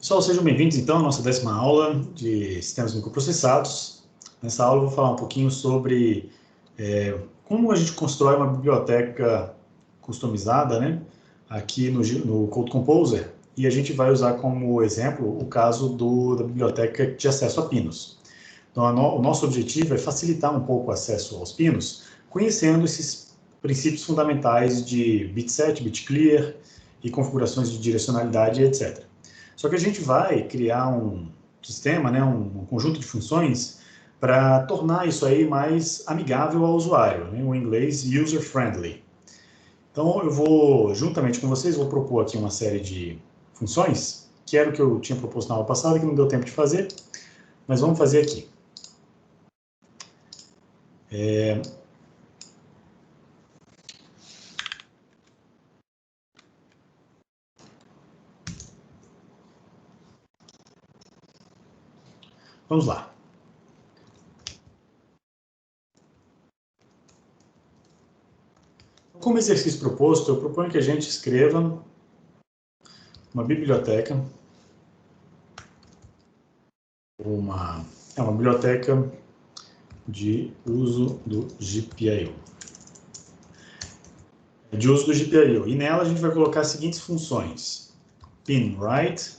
Pessoal, sejam bem-vindos então à nossa 10ª aula de sistemas microprocessados. Nessa aula eu vou falar um pouquinho sobre como a gente constrói uma biblioteca customizada, né, aqui no Code Composer, e a gente vai usar como exemplo o caso da biblioteca de acesso a pinos. Então, o nosso objetivo é facilitar um pouco o acesso aos pinos, conhecendo esses princípios fundamentais de bitset, bitclear e configurações de direcionalidade, etc. Só que a gente vai criar um sistema, né, um conjunto de funções para tornar isso aí mais amigável ao usuário, né, o inglês user-friendly. Então, eu vou, juntamente com vocês, vou propor aqui uma série de funções, que era o que eu tinha proposto na aula passada, que não deu tempo de fazer, mas vamos fazer aqui. Vamos lá. Como exercício proposto, eu proponho que a gente escreva uma biblioteca, uma biblioteca de uso do GPIO. De uso do GPIO. E nela a gente vai colocar as seguintes funções: pin write,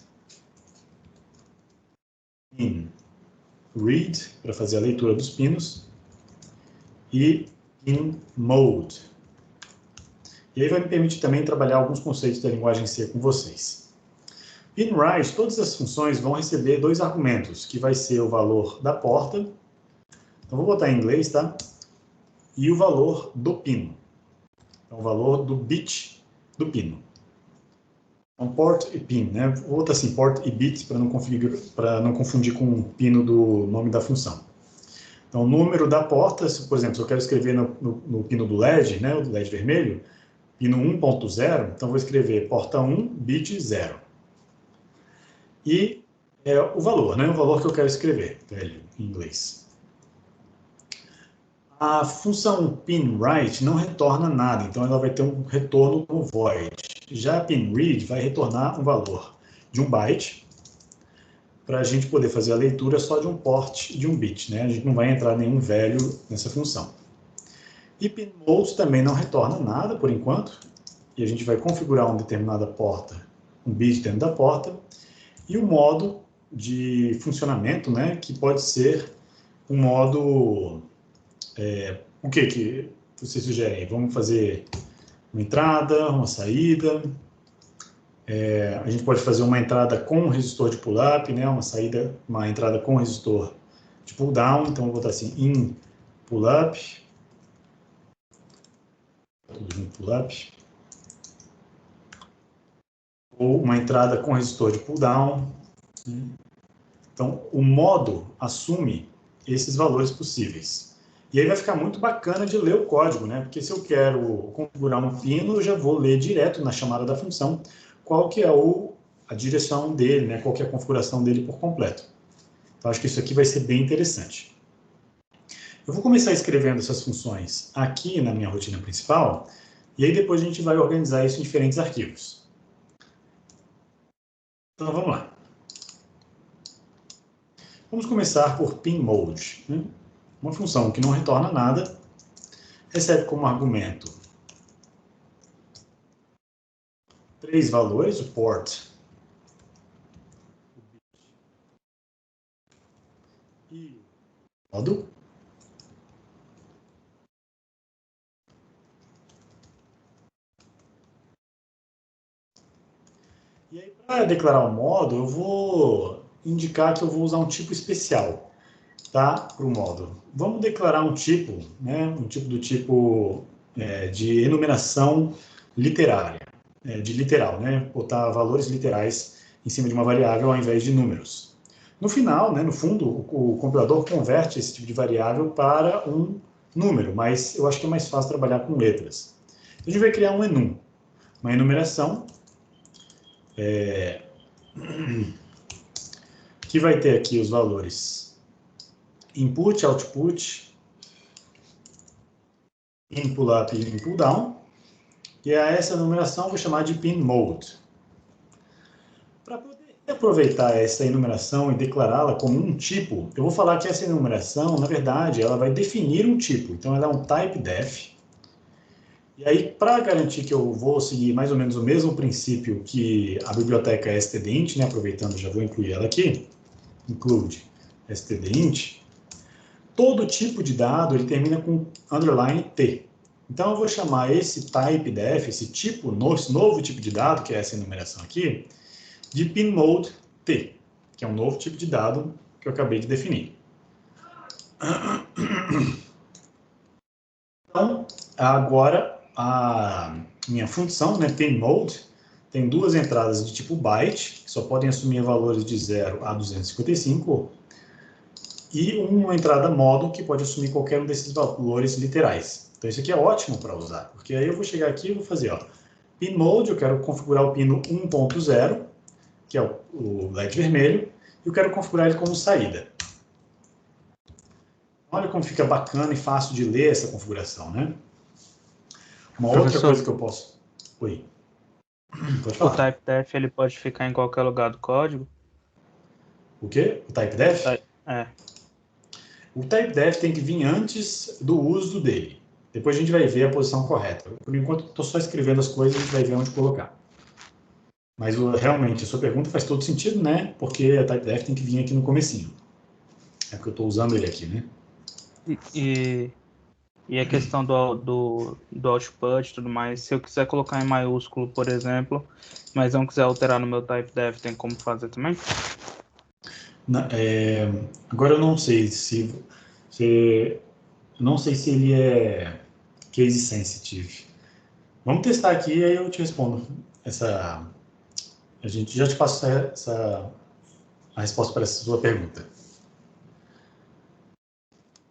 pin read, para fazer a leitura dos pinos, e pin mode. E aí vai me permitir também trabalhar alguns conceitos da linguagem C com vocês. Pin write, todas as funções vão receber dois argumentos, que vai ser o valor da porta, então vou botar em inglês, tá? E o valor do pino. Então, o valor do bit do pino. Então, port e pin, né? Vou botar assim, port e bit, para não confundir com o pino do nome da função. Então, o número da porta, por exemplo, se eu quero escrever no pino do LED, né, o LED vermelho, pino 1.0, então vou escrever porta 1, bit 0. E o valor, né, o valor que eu quero escrever, velho, em inglês. A função pinWrite não retorna nada, então ela vai ter um retorno como void. Já a pinRead vai retornar um valor de 1 byte, para a gente poder fazer a leitura só de um port de 1 bit, né? A gente não vai entrar nenhum value nessa função. E pinMode também não retorna nada por enquanto, e a gente vai configurar uma determinada porta, um bit dentro da porta, e o modo de funcionamento, né, que pode ser um modo... o que você sugere aí? Vamos fazer uma entrada, uma saída. A gente pode fazer uma entrada com resistor de pull-up, né? Uma entrada com resistor de pull-down. Então, vou botar assim, in pull-up. Tudo junto, pull-up. Ou uma entrada com resistor de pull-down. Então, o modo assume esses valores possíveis. E aí vai ficar muito bacana de ler o código, né? Porque se eu quero configurar um pino, eu já vou ler direto na chamada da função qual que é a direção dele, né? Qual que é a configuração dele por completo. Então, acho que isso aqui vai ser bem interessante. Eu vou começar escrevendo essas funções aqui na minha rotina principal, e aí depois a gente vai organizar isso em diferentes arquivos. Então, vamos lá. Vamos começar por pinMode, né? Uma função que não retorna nada, recebe como argumento 3 valores, o port e o modo. E aí, para declarar o modo, eu vou indicar que eu vou usar um tipo especial, tá? Para o modo. Vamos declarar um tipo, né? Um tipo do tipo de enumeração literária, de literal, né? Botar valores literais em cima de uma variável ao invés de números. No final, né, no fundo, o compilador converte esse tipo de variável para um número, mas eu acho que é mais fácil trabalhar com letras. A gente vai criar um enum, uma enumeração que vai ter aqui os valores input, output, in pull-up e in pull-down, e a essa enumeração eu vou chamar de pinMode. Para poder Aproveitar essa enumeração e declará-la como um tipo, eu vou falar que essa enumeração, na verdade, ela vai definir um tipo. Então, ela é um type-def. E aí, para garantir que eu vou seguir mais ou menos o mesmo princípio que a biblioteca stdint, né, aproveitando, já vou incluir ela aqui, include stdint, todo tipo de dado ele termina com underline t. Então, eu vou chamar esse type-def, esse novo tipo de dado, que é essa enumeração aqui, de pinMode T, que é um novo tipo de dado que eu acabei de definir. Então, agora, a minha função, né, pinMode, tem duas entradas de tipo byte, que só podem assumir valores de 0 a 255, e uma entrada modo, que pode assumir qualquer um desses valores literais. Então, isso aqui é ótimo para usar, porque aí eu vou chegar aqui e vou fazer, ó, pinMode, eu quero configurar o pino 1.0, que é o LED vermelho, e eu quero configurar ele como saída. Olha como fica bacana e fácil de ler essa configuração, né? Uma outra Professor, coisa que eu posso... Oi. Pode o falar. type-def ele pode ficar em qualquer lugar do código? O quê? O O type-def? type... É. O type-def tem que vir antes do uso dele. Depois a gente vai ver a posição correta. Por enquanto, estou só escrevendo as coisas, a gente vai ver onde colocar. Mas realmente, a sua pergunta faz todo sentido, né? Porque a type-def tem que vir aqui no comecinho. É porque eu estou usando ele aqui, né? E a questão do output e tudo mais, se eu quiser colocar em maiúsculo, por exemplo, mas não quiser alterar no meu type-def, tem como fazer também? Agora eu não sei não sei se ele é case sensitive. Vamos testar aqui e aí eu te respondo. A gente já te passa a resposta para essa sua pergunta.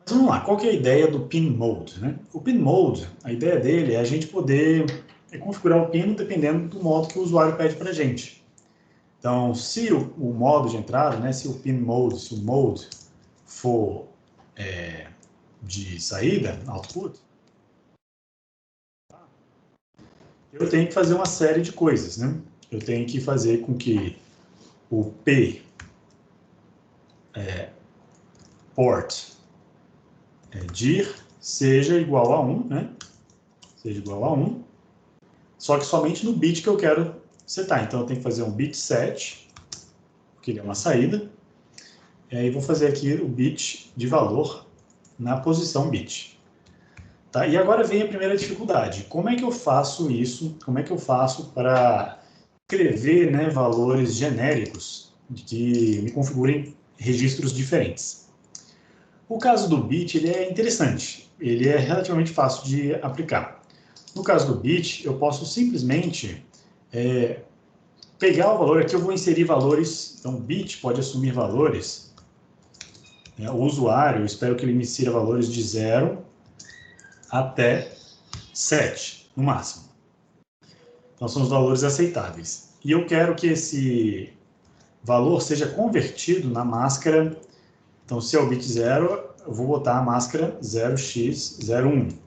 Mas vamos lá, qual que é a ideia do pin mode, né? O pin mode, a ideia dele é a gente poder configurar o pino dependendo do modo que o usuário pede para a gente. Então, se o modo de entrada, né, se o pin mode, se o mode for de saída, output, eu tenho que fazer uma série de coisas, né? Eu tenho que fazer com que o P port dir seja igual a 1, né? Seja igual a 1, só que somente no bit que eu quero setar. Então, eu tenho que fazer um bit set, porque ele é uma saída, e aí vou fazer aqui o bit de valor na posição bit. Tá? E agora vem a primeira dificuldade. Como é que eu faço isso? Como é que eu faço para escrever, né, valores genéricos que me configurem registros diferentes? O caso do bit ele é interessante. Ele é relativamente fácil de aplicar. No caso do bit, eu posso simplesmente pegar o valor, aqui eu vou inserir valores, então bit pode assumir valores, né, o usuário, eu espero que ele me insira valores de 0 até 7, no máximo. Então, são os valores aceitáveis. E eu quero que esse valor seja convertido na máscara. Então, se é o bit 0, eu vou botar a máscara 0x01.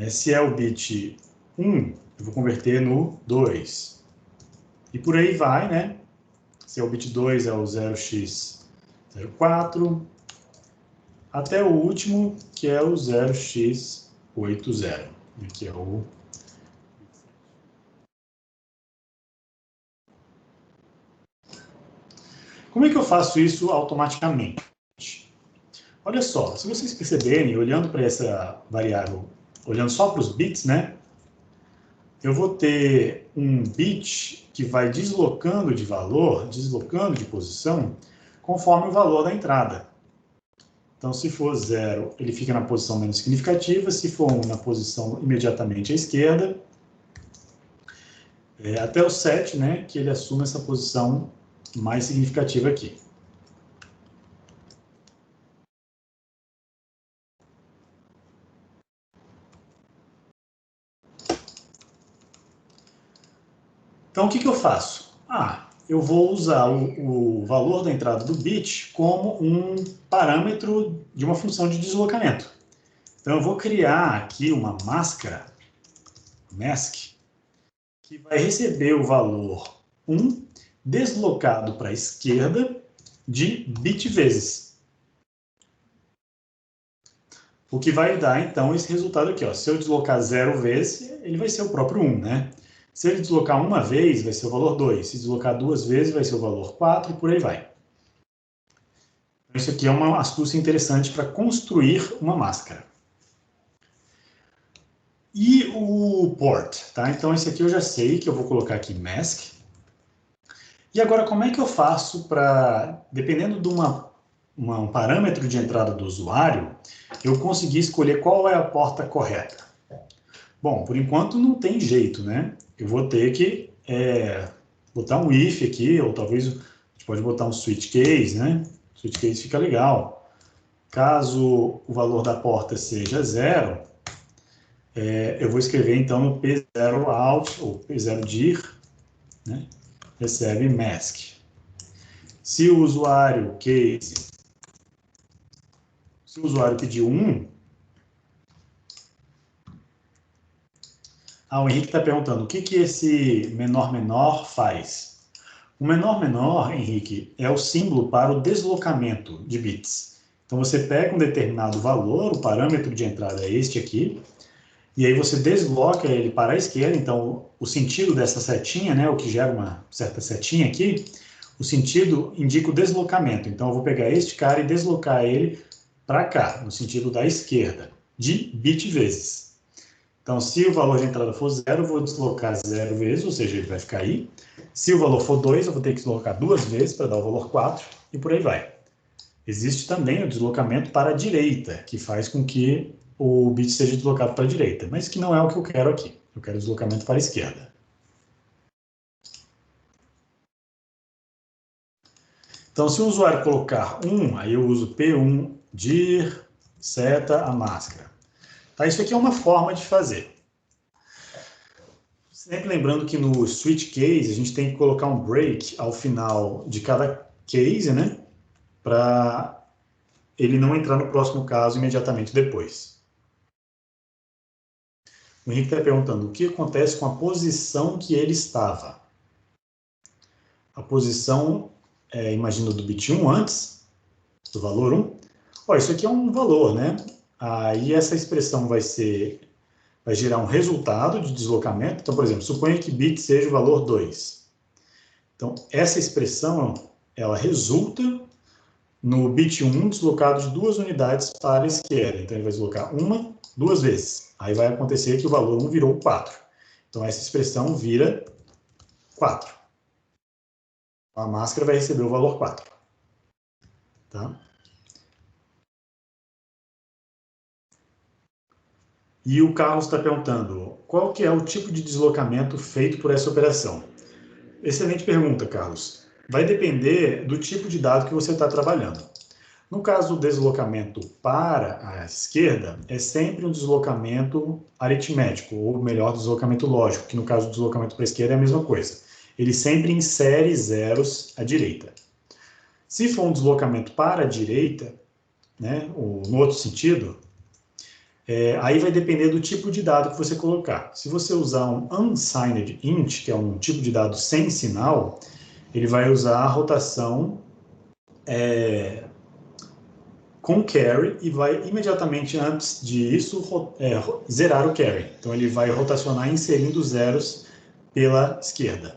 Se é o bit 1, eu vou converter no 2. E por aí vai, né? Se é o bit 2, é o 0x04, até o último, que é o 0x80, que é o... Como é que eu faço isso automaticamente? Olha só, se vocês perceberem, olhando para essa variável, olhando só para os bits, né? Eu vou ter um bit que vai deslocando de valor, deslocando de posição, conforme o valor da entrada. Então, se for 0, ele fica na posição menos significativa, se for 1, na posição imediatamente à esquerda, até o 7, né, que ele assume essa posição mais significativa aqui. Então, o que eu faço? Eu vou usar o valor da entrada do bit como um parâmetro de uma função de deslocamento. Então, eu vou criar aqui uma máscara, mask, que vai receber o valor 1 deslocado para a esquerda de bit vezes. O que vai dar, então, esse resultado aqui. Ó. Se eu deslocar 0 vezes, ele vai ser o próprio 1, né? Se ele deslocar uma vez, vai ser o valor 2. Se deslocar 2 vezes, vai ser o valor 4 e por aí vai. Isso aqui é uma astúcia interessante para construir uma máscara. E o port, tá? Então, esse aqui eu já sei que eu vou colocar aqui mask. E agora, como é que eu faço para, dependendo de um parâmetro de entrada do usuário, eu conseguir escolher qual é a porta correta? Bom, por enquanto não tem jeito, né? Eu vou ter que botar um if aqui, ou talvez a gente pode botar um switch case, né? Switch case fica legal. Caso o valor da porta seja 0, eu vou escrever então no P0 out, ou P0 dir, né? Recebe mask. Se o usuário pedir 1, o Henrique está perguntando, o que esse menor faz? O menor, Henrique, é o símbolo para o deslocamento de bits. Então, você pega um determinado valor, o parâmetro de entrada é este aqui, e aí você desloca ele para a esquerda. Então, o sentido dessa setinha, né, o que gera uma certa setinha aqui, o sentido indica o deslocamento. Então, eu vou pegar este cara e deslocar ele para cá, no sentido da esquerda, de bit vezes. Então, se o valor de entrada for 0, eu vou deslocar 0 vezes, ou seja, ele vai ficar aí. Se o valor for 2, eu vou ter que deslocar 2 vezes para dar o valor 4, e por aí vai. Existe também o deslocamento para a direita, que faz com que o bit seja deslocado para a direita, mas que não é o que eu quero aqui. Eu quero deslocamento para a esquerda. Então, se o usuário colocar 1, aí eu uso P1 dir seta a máscara. Tá, isso aqui é uma forma de fazer. Sempre lembrando que no switch case, a gente tem que colocar um break ao final de cada case, né? Para ele não entrar no próximo caso imediatamente depois. O Henrique está perguntando o que acontece com a posição que ele estava. A posição, imagina, do bit 1 antes, do valor 1. Ó, isso aqui é um valor, né? Aí essa expressão vai gerar um resultado de deslocamento. Então, por exemplo, suponha que bit seja o valor 2. Então, essa expressão, ela resulta no bit 1 deslocado de 2 unidades para a esquerda. Então, ele vai deslocar 2 vezes. Aí vai acontecer que o valor 1 virou 4. Então, essa expressão vira 4. A máscara vai receber o valor 4. Tá? E o Carlos está perguntando, qual que é o tipo de deslocamento feito por essa operação? Excelente pergunta, Carlos. Vai depender do tipo de dado que você está trabalhando. No caso do deslocamento para a esquerda, é sempre um deslocamento aritmético, ou melhor, deslocamento lógico, que no caso do deslocamento para a esquerda é a mesma coisa. Ele sempre insere zeros à direita. Se for um deslocamento para a direita, né, ou no outro sentido, aí vai depender do tipo de dado que você colocar. Se você usar um unsigned int, que é um tipo de dado sem sinal, ele vai usar a rotação com carry e vai imediatamente antes disso zerar o carry. Então ele vai rotacionar inserindo zeros pela esquerda.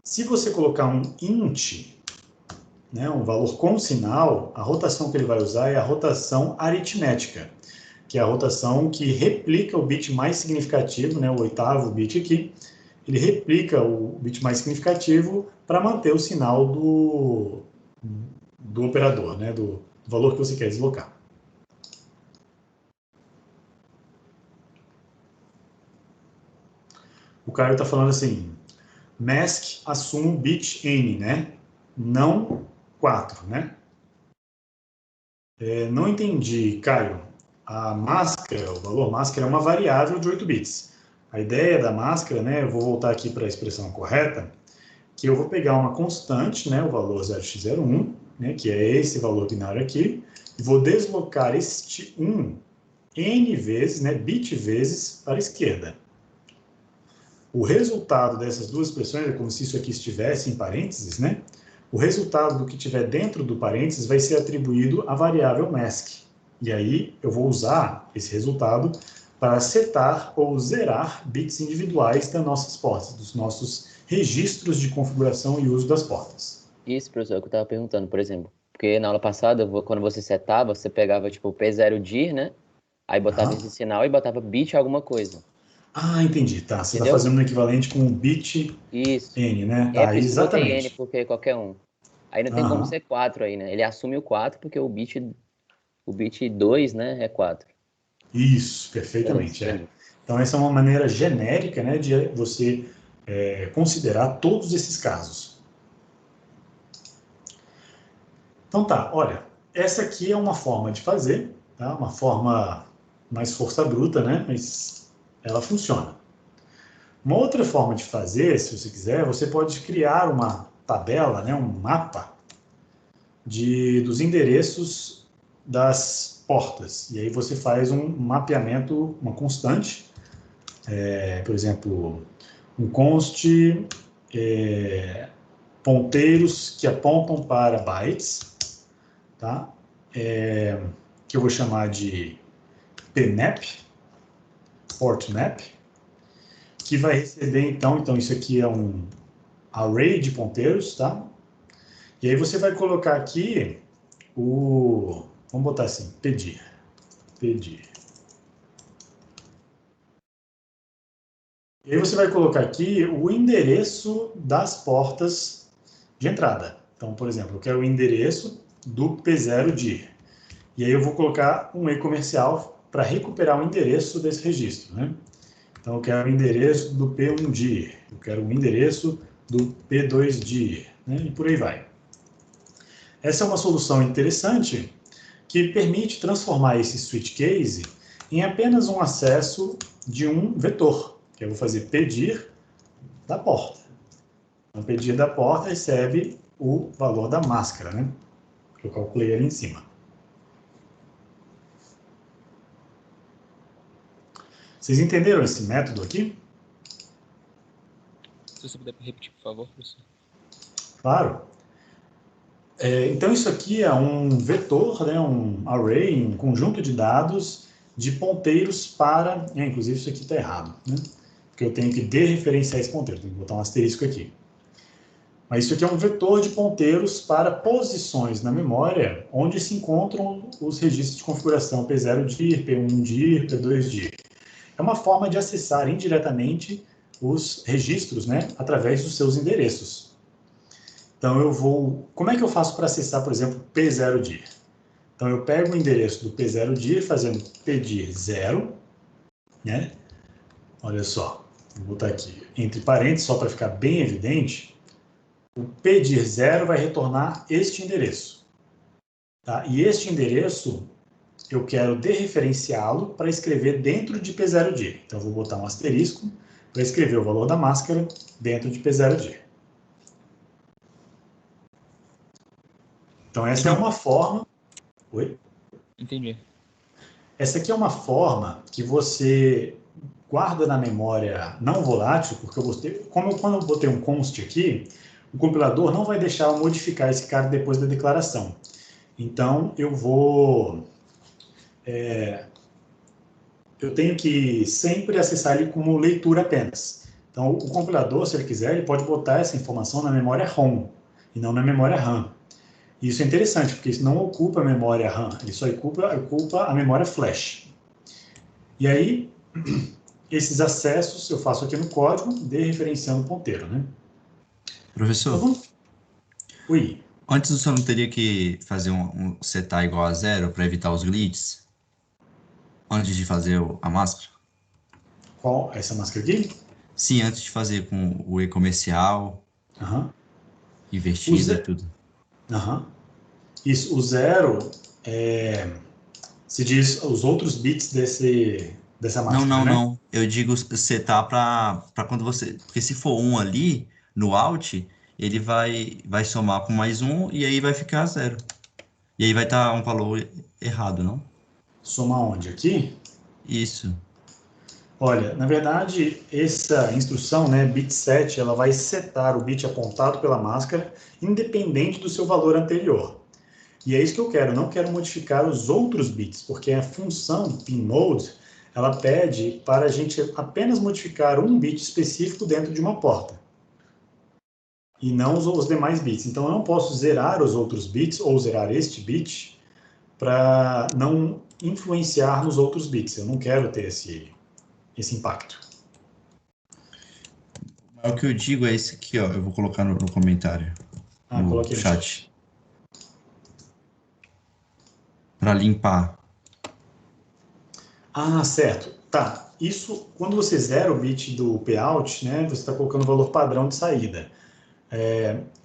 Se você colocar um int, né, um valor com sinal, a rotação que ele vai usar é a rotação aritmética, que é a rotação que replica o bit mais significativo, né, o 8º bit aqui, ele replica o bit mais significativo para manter o sinal do operador, né, do valor que você quer deslocar. O Caio está falando assim, mask assume bit n, né? Não 4, né? Não entendi, Caio. A máscara, o valor máscara é uma variável de 8 bits. A ideia da máscara, né, eu vou voltar aqui para a expressão correta, que eu vou pegar uma constante, né, o valor 0x01, né, que é esse valor binário aqui, e vou deslocar este 1 n vezes, né, bit vezes, para a esquerda. o resultado dessas duas expressões é como se isso aqui estivesse em parênteses, né? O resultado do que tiver dentro do parênteses vai ser atribuído à variável mask. E aí eu vou usar esse resultado para setar ou zerar bits individuais das nossas portas, dos nossos registros de configuração e uso das portas. Isso, professor, é o que eu estava perguntando, por exemplo. Porque na aula passada, quando você setava, você pegava, tipo, o P0dir, né? Aí botava esse sinal e botava bit alguma coisa. Ah, entendi, tá. Você está Entendeu? fazendo um equivalente com o bit Isso. N, né? É Tá, por isso que eu botei N, exatamente. porque qualquer um. Aí não tem como ser 4 aí, né? Ele assume o 4 porque o bit 2, né, é 4. Isso, Beleza, perfeitamente, é. entendi. Então, essa é uma maneira genérica, né, de você considerar todos esses casos. Então tá, olha, essa aqui é uma forma de fazer, tá? Uma forma mais força bruta, né? Mas ela funciona. Uma outra forma de fazer, se você quiser, você pode criar uma tabela, né, um mapa dos endereços das portas. E aí você faz um mapeamento, uma constante, por exemplo, um const ponteiros que apontam para bytes, tá? Que eu vou chamar de pmap, portmap, que vai receber, então isso aqui é um array de ponteiros, tá? E aí você vai colocar aqui vamos botar assim, pedir. E aí você vai colocar aqui o endereço das portas de entrada. Então, por exemplo, eu quero o endereço do P0dir. E aí eu vou colocar um e-comercial para recuperar o endereço desse registro, né? Então, eu quero o endereço do P1dir, eu quero o endereço do P2dir, né? E por aí vai. Essa é uma solução interessante que permite transformar esse switch case em apenas um acesso de um vetor, que eu vou fazer pedir da porta. Então, pedir da porta recebe o valor da máscara, né? Que eu calculei ali em cima. Vocês entenderam esse método aqui? Se você puder repetir, por favor, professor. Claro. Então, isso aqui é um vetor, né, um array, um conjunto de dados de ponteiros para... inclusive, isso aqui está errado, né? Porque eu tenho que dereferenciar esse ponteiro, tenho que botar um asterisco aqui. Mas isso aqui é um vetor de ponteiros para posições na memória onde se encontram os registros de configuração P0dir, P1dir, P2dir. É uma forma de acessar indiretamente os registros, né, através dos seus endereços. Então, como é que eu faço para acessar, por exemplo, P0dir? Então, eu pego o endereço do P0dir, fazendo pedir 0, né? Olha só, vou botar aqui entre parênteses, só para ficar bem evidente. O pedir 0 vai retornar este endereço. Tá? E este endereço, eu quero dereferenciá-lo para escrever dentro de P0dir. Então, eu vou botar um asterisco para escrever o valor da máscara dentro de P0dir. Então, essa é uma forma... Oi? Entendi. Essa aqui é uma forma que você guarda na memória não volátil, porque quando eu botei um const aqui, o compilador não vai deixar eu modificar esse cara depois da declaração. Então, eu tenho que sempre acessar ele como leitura apenas. Então, o compilador, se ele quiser, ele pode botar essa informação na memória ROM e não na memória RAM. E isso é interessante, porque isso não ocupa a memória RAM, ele só ocupa a memória flash. E aí, esses acessos eu faço aqui no código, dereferenciando o ponteiro, né? Professor, Então, oi. antes o senhor não teria que fazer um setar igual a 0 para evitar os glitches? Antes de fazer a máscara? Qual? Essa máscara aqui? Sim, antes de fazer com o e-comercial, invertida e tudo. Isso, o 0 se diz os outros bits dessa máscara, né? Não. Eu digo setar para quando você... Porque se for 1 ali, no alt, ele vai somar com mais 1 e aí vai ficar 0. E aí vai estar um valor errado, não? Soma onde? Aqui? Isso. Olha, na verdade, essa instrução, né, bit set, ela vai setar o bit apontado pela máscara, independente do seu valor anterior. E é isso que eu quero, não quero modificar os outros bits, porque a função pinMode, ela pede para a gente apenas modificar um bit específico dentro de uma porta, e não os demais bits. Então, eu não posso zerar os outros bits, ou zerar este bit, para não influenciar nos outros bits. Eu não quero ter esse impacto. O que eu digo é esse aqui, ó. Eu vou colocar no comentário, no Coloquei no chat. Para limpar. Certo. Tá. Isso, quando você zera o bit do payout, né, você está colocando o valor padrão de saída.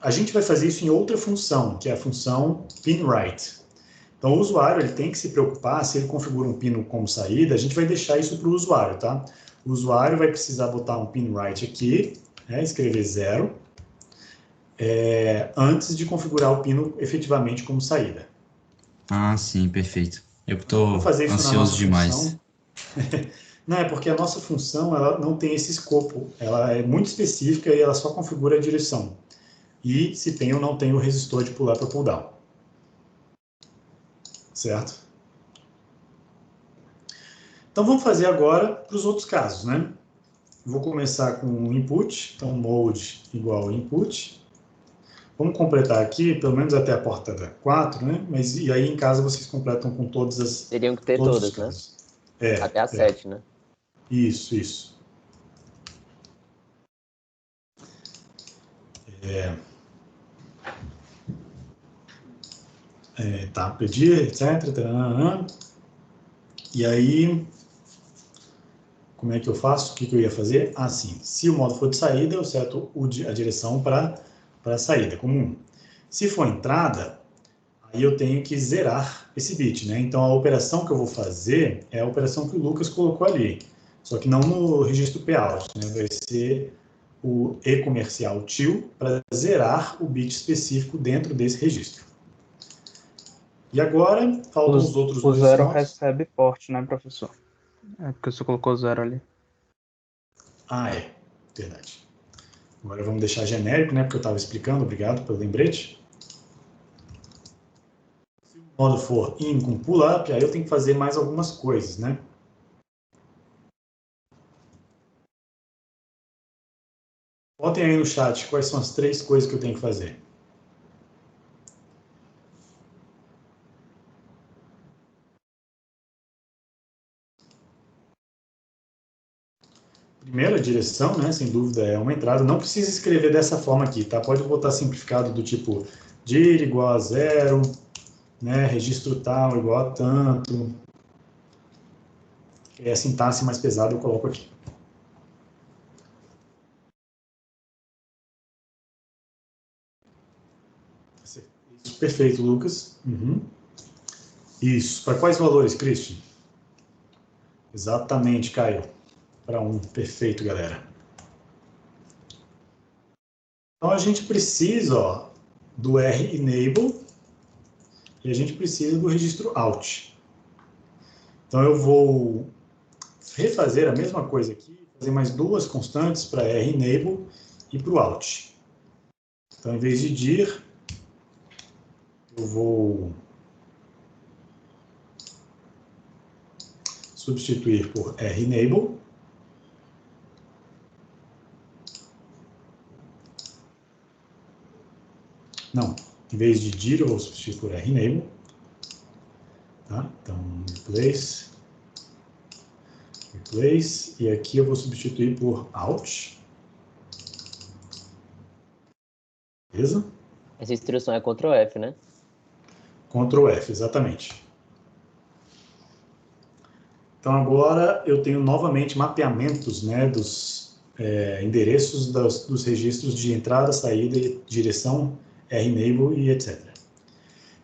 A gente vai fazer isso em outra função, que é a função pinWrite. Então, o usuário ele tem que se preocupar, se ele configura um pino como saída, a gente vai deixar isso para o usuário, tá? O usuário vai precisar botar um pinWrite aqui, né, escrever 0, antes de configurar o pino efetivamente como saída. Ah, sim, perfeito. Eu estou fazer isso na nossa ansioso demais. função. Não, é porque a nossa função ela não tem esse escopo. Ela é muito específica e ela só configura a direção. E se tem ou não tem o resistor de pular para pull down. Certo? Então vamos fazer agora para os outros casos, né? Vou começar com o input. Então mode igual input. Vamos completar aqui, pelo menos até a porta 4, né? Mas e aí em casa vocês completam com todas as... Teriam que ter todos os todas, casos. né? Até a 7, né? Isso. Tá, pedir, etc. Taranã. E aí, como é que eu faço? O que eu ia fazer? Sim, se o modo for de saída, eu seto a direção para a saída, como 1. Se for entrada, aí eu tenho que zerar esse bit, né? Então, a operação que eu vou fazer é a operação que o Lucas colocou ali, só que não no registro payout, né? Vai ser o e-comercial til para zerar o bit específico dentro desse registro. E agora, faltam os outros O dois zero modos. recebe porte, né, professor? É porque você colocou 0 ali. Verdade. Agora vamos deixar genérico, né, porque eu estava explicando, obrigado pelo lembrete. Se o modo for in com pull-up, aí eu tenho que fazer mais algumas coisas, né? Botem aí no chat quais são as 3 coisas que eu tenho que fazer. Primeira direção, né, sem dúvida, é uma entrada. Não precisa escrever dessa forma aqui, tá? Pode botar simplificado do tipo dir igual a 0, né, registro tal igual a tanto. E a sintaxe mais pesada eu coloco aqui. Isso, perfeito, Lucas. Isso. Para quais valores, Christian? Exatamente, Caio. Para 1. Perfeito, galera. Então, a gente precisa do renable e a gente precisa do registro out. Então, eu vou refazer a mesma coisa aqui, fazer mais 2 constantes para renable e para o out. Então, em vez de dir, eu vou substituir por renable. Não, em vez de dir, eu vou substituir por rename. Tá? Então, replace, e aqui eu vou substituir por out. Beleza? Essa instrução é Ctrl F, né? Ctrl F, exatamente. Então, agora eu tenho novamente mapeamentos, né, dos endereços dos registros de entrada, saída, direção, renable e etc.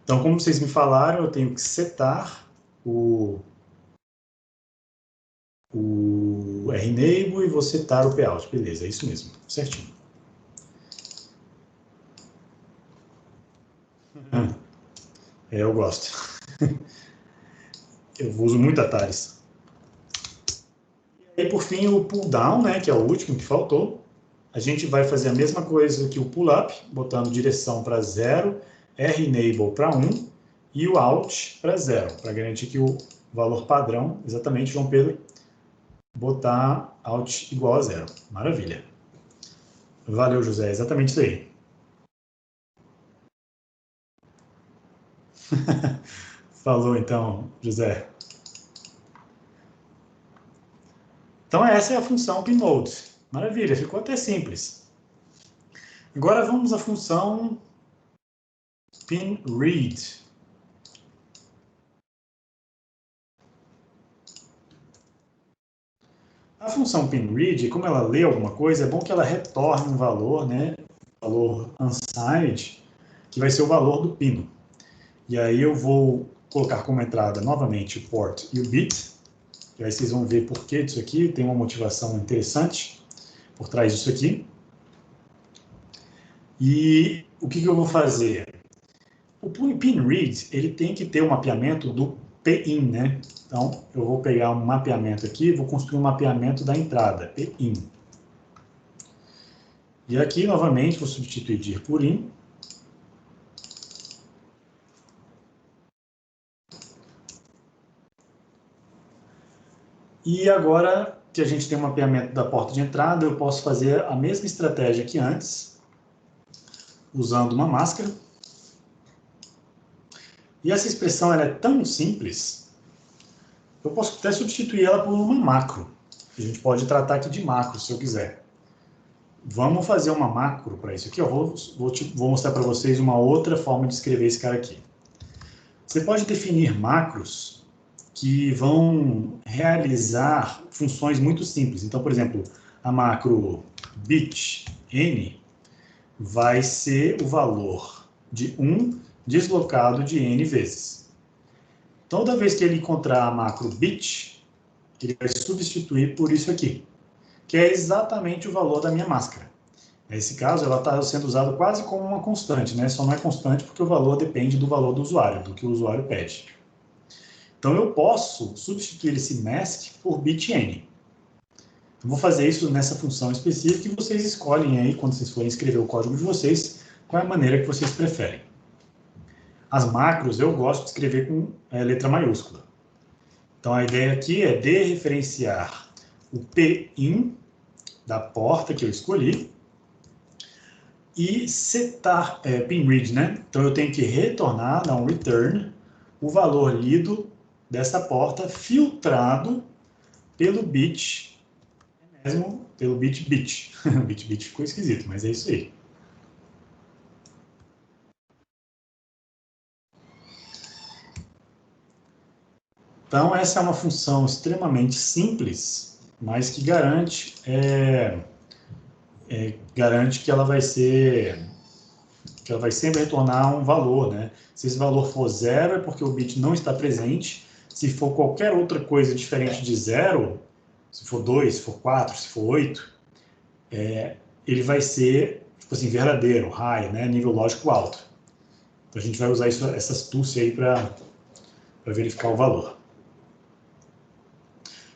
Então, como vocês me falaram, eu tenho que setar o renable e vou setar o payout. Beleza, é isso mesmo, certinho. Eu gosto. Eu uso muito Ataris. E E por fim, o pull down, né, que é o último que faltou. A gente vai fazer a mesma coisa que o pull up, botando direção para 0, renable para 1 e o out para 0, para garantir que o valor padrão, exatamente, João Pedro, botar out igual a 0. Maravilha. Valeu, José. Exatamente isso aí. Falou, então, José. Então, essa é a função pinMode. Maravilha, ficou até simples. Agora vamos à função pinRead. A função pinRead, como ela lê alguma coisa, é bom que ela retorne um valor, né? Valor unsigned, que vai ser o valor do pino. E aí eu vou colocar como entrada novamente o port e o bit. E aí vocês vão ver por que disso aqui, tem uma motivação interessante por trás disso aqui. E o que eu vou fazer? O pinRead, ele tem que ter um mapeamento do PIN, né? Então, eu vou pegar um mapeamento aqui, vou construir um mapeamento da entrada, PIN. E aqui, novamente, vou substituir dir por in. E agora que a gente tem um mapeamento da porta de entrada, eu posso fazer a mesma estratégia que antes, usando uma máscara. E essa expressão ela é tão simples, eu posso até substituir ela por uma macro. A gente pode tratar aqui de macro, se eu quiser. Vamos fazer uma macro para isso aqui. Eu vou mostrar para vocês uma outra forma de escrever esse cara aqui. Você pode definir macros que vão realizar funções muito simples. Então, por exemplo, a macro bit n vai ser o valor de 1 deslocado de n vezes. Toda vez que ele encontrar a macro bit, ele vai substituir por isso aqui, que é exatamente o valor da minha máscara. Nesse caso, ela está sendo usada quase como uma constante, né? Só não é constante porque o valor depende do valor do usuário, do que o usuário pede. Então, eu posso substituir esse mask por bit n. Eu vou fazer isso nessa função específica e vocês escolhem aí, quando vocês forem escrever o código de vocês, qual é a maneira que vocês preferem. As macros eu gosto de escrever com letra maiúscula. Então, a ideia aqui é dereferenciar o PIN da porta que eu escolhi e setar pinRead, né? Então, eu tenho que retornar, dar um return, o valor lido dessa porta filtrado pelo bit, mesmo pelo bit. Bit ficou esquisito, mas é isso aí. Então, essa é uma função extremamente simples, mas que garante que ela vai sempre retornar um valor, né? Se esse valor for 0, é porque o bit não está presente. Se for qualquer outra coisa diferente de 0, se for 2, se for 4, se for 8, ele vai ser, tipo assim, verdadeiro, high, né? Nível lógico alto. Então, a gente vai usar essa astúcia aí para verificar o valor.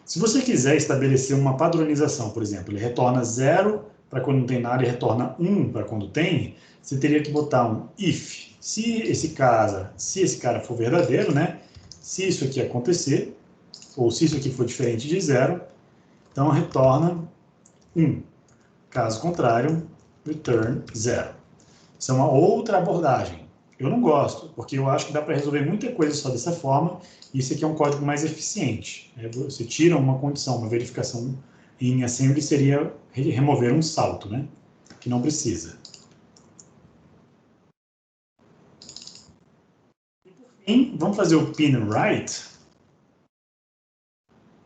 Se você quiser estabelecer uma padronização, por exemplo, ele retorna 0 para quando não tem nada e retorna 1 para quando tem, você teria que botar um if. Se esse cara for verdadeiro, né? Se isso aqui acontecer, ou se isso aqui for diferente de 0, então retorna 1. Caso contrário, return 0. Isso é uma outra abordagem. Eu não gosto, porque eu acho que dá para resolver muita coisa só dessa forma, e isso aqui é um código mais eficiente. Você tira uma condição, uma verificação em assembly seria remover um salto, né? Que não precisa. E por fim, vamos fazer o pinWrite.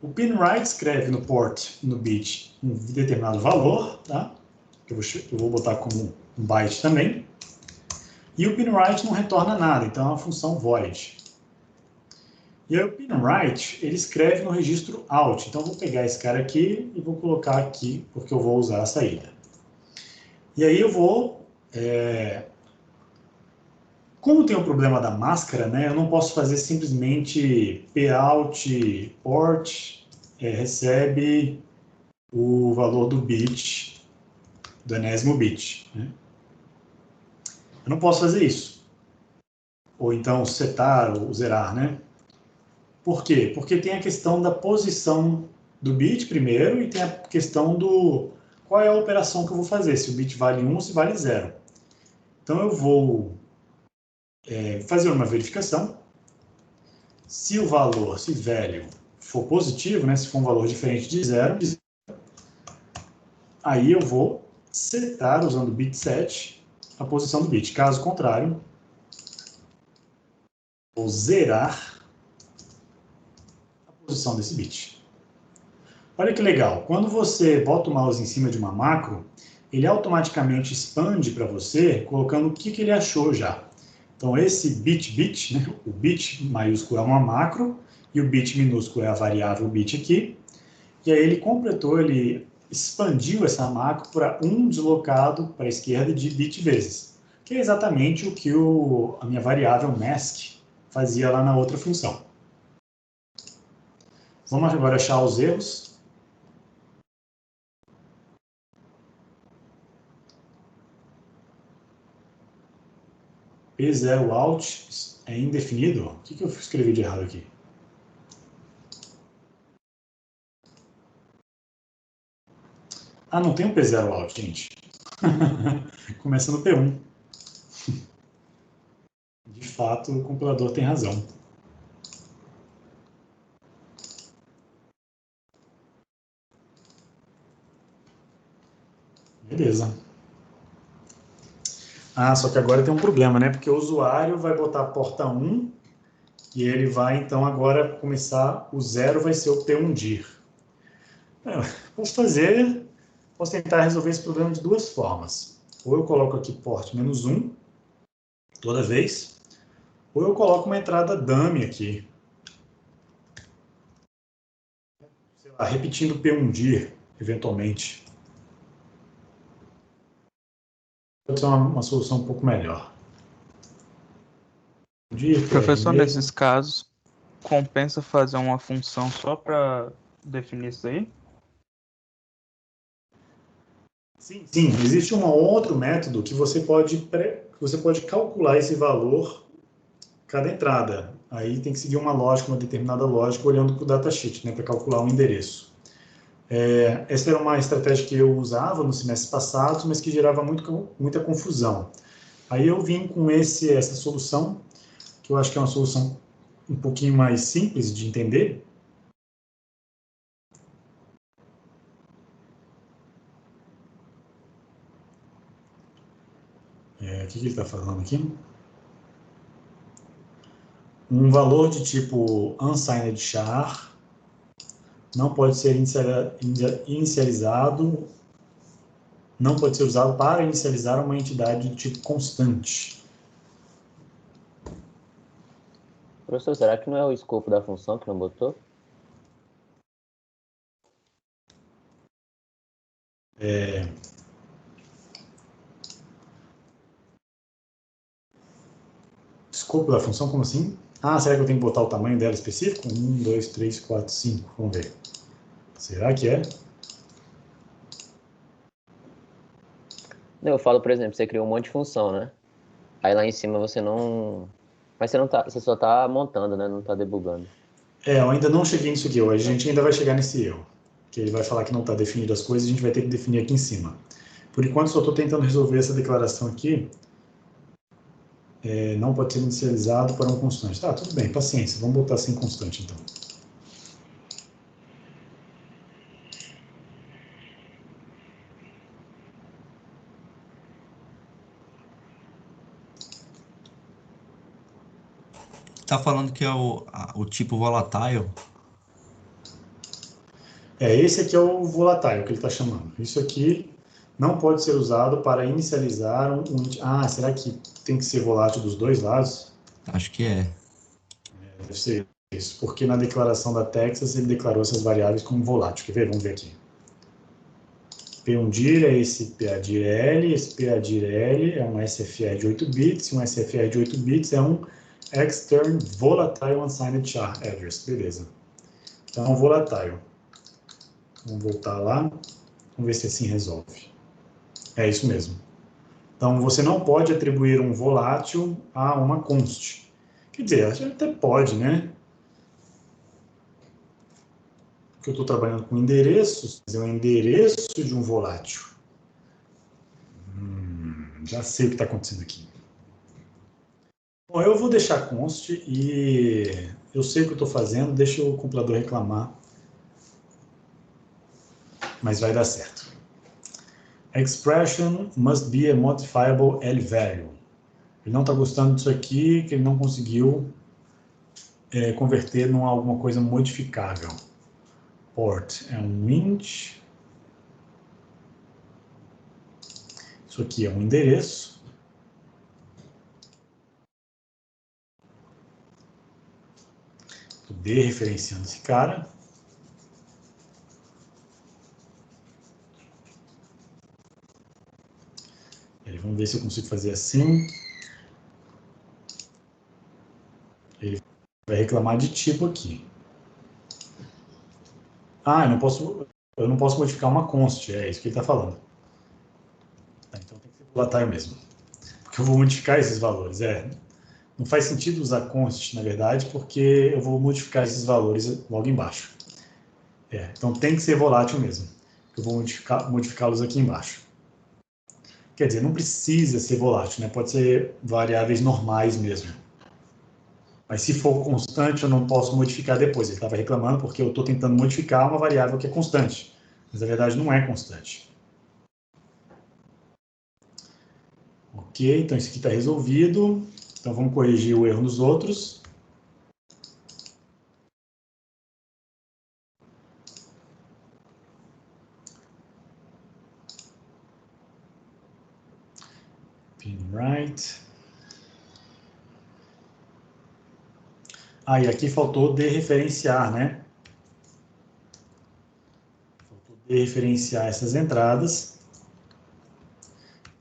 O pinWrite escreve no port e no bit um determinado valor, tá? Eu vou botar como um byte também. E o pinWrite não retorna nada, então é uma função void. E aí o pinWrite, ele escreve no registro out. Então eu vou pegar esse cara aqui e vou colocar aqui, porque eu vou usar a saída. E aí eu vou... Como tem o problema da máscara, né, eu não posso fazer simplesmente pout port recebe o valor do bit, do enésimo bit, né? Eu não posso fazer isso. Ou então setar ou zerar, né? Por quê? Porque tem a questão da posição do bit primeiro e tem a questão do qual é a operação que eu vou fazer, se o bit vale 1 ou se vale 0. Então eu vou fazer uma verificação. Se o valor, se velho, for positivo, né, se for um valor diferente de 0, aí eu vou setar, usando o bit set, a posição do bit. Caso contrário, vou zerar a posição desse bit. Olha que legal, quando você bota o mouse em cima de uma macro, ele automaticamente expande para você, colocando o que ele achou já. Então, esse bit, né, o bit maiúsculo é uma macro, e o bit minúsculo é a variável bit aqui. E aí ele completou, ele expandiu essa macro para 1 deslocado para a esquerda de bit vezes, que é exatamente o que a minha variável mask fazia lá na outra função. Vamos agora achar os erros. P0 out é indefinido. O que eu escrevi de errado aqui? Ah, não tem um P0 out, gente. Começa no P1. De fato, o compilador tem razão. Beleza. Ah, só que agora tem um problema, né? Porque o usuário vai botar a porta 1 e ele vai, então, agora começar, o 0 vai ser o P1dir. Posso tentar resolver esse problema de duas formas. Ou eu coloco aqui port -1 toda vez, ou eu coloco uma entrada dummy aqui. Sei lá, repetindo P1dir, eventualmente. Pode ser uma solução um pouco melhor. Professor, nesses casos, compensa fazer uma função só para definir isso aí? Sim, existe um outro método que você pode calcular esse valor cada entrada. Aí tem que seguir uma lógica, uma determinada lógica, olhando para o datasheet, né, para calcular um endereço. Essa era uma estratégia que eu usava no semestre passado, mas que gerava muita confusão. Aí eu vim com essa solução, que eu acho que é uma solução um pouquinho mais simples de entender. O que ele está falando aqui? Um valor de tipo unsigned char não pode ser inicializado, não pode ser usado para inicializar uma entidade de tipo constante. Professor, será que não é o escopo da função que não botou? Escopo da função, como assim? Ah, será que eu tenho que botar o tamanho dela específico? 1, 2, 3, 4, 5. Vamos ver. Será que é? Eu falo, por exemplo, você criou um monte de função, né? Aí lá em cima você não... Mas você só tá montando, né? Não tá debugando. Eu ainda não cheguei nisso aqui. Hoje a gente ainda vai chegar nesse erro. Que ele vai falar que não está definido as coisas, a gente vai ter que definir aqui em cima. Por enquanto, só estou tentando resolver essa declaração aqui. Não pode ser inicializado para um constante. Tá, tudo bem, paciência. Vamos botar sem constante, então. Tá falando que é o tipo volatile. Esse aqui é o volatile que ele está chamando. Isso aqui não pode ser usado para inicializar Ah, será que tem que ser volátil dos dois lados? Acho que é. Deve ser isso, porque na declaração da Texas ele declarou essas variáveis como volátil. Quer ver? Vamos ver aqui. P1dir é esse PA-dir L, esse PA-dir L é um SFR de 8 bits, um SFR de 8 bits é um Extern Volatile Unsigned Char Address. Beleza. Então, volatile. Vamos voltar lá. Vamos ver se assim resolve. É isso mesmo. Então, você não pode atribuir um volátil a uma const. Quer dizer, a gente até pode, né? Porque eu estou trabalhando com endereços, mas é o endereço de um volátil. Já sei o que está acontecendo aqui. Bom, eu vou deixar const e eu sei o que eu estou fazendo, deixa o compilador reclamar. Mas vai dar certo. Expression must be a modifiable L-value. Ele não está gostando disso aqui, que ele não conseguiu converter em alguma coisa modificável. Port é um int. Isso aqui é um endereço. Estou dereferenciando esse cara. Vamos ver se eu consigo fazer assim. Ele vai reclamar de tipo aqui. Ah, eu não posso modificar uma const, é isso que ele está falando. Tá, então tem que ser volatile mesmo. Porque eu vou modificar esses valores. Não faz sentido usar const, na verdade, porque eu vou modificar esses valores logo embaixo. Então tem que ser volátil mesmo. Eu vou modificá-los aqui embaixo. Quer dizer, não precisa ser volátil, né? Pode ser variáveis normais mesmo. Mas se for constante, eu não posso modificar depois. Ele estava reclamando porque eu estou tentando modificar uma variável que é constante. Mas, na verdade, não é constante. Ok, então isso aqui está resolvido. Então, vamos corrigir o erro nos outros. Pin right. E aqui faltou dereferenciar, né? Faltou dereferenciar essas entradas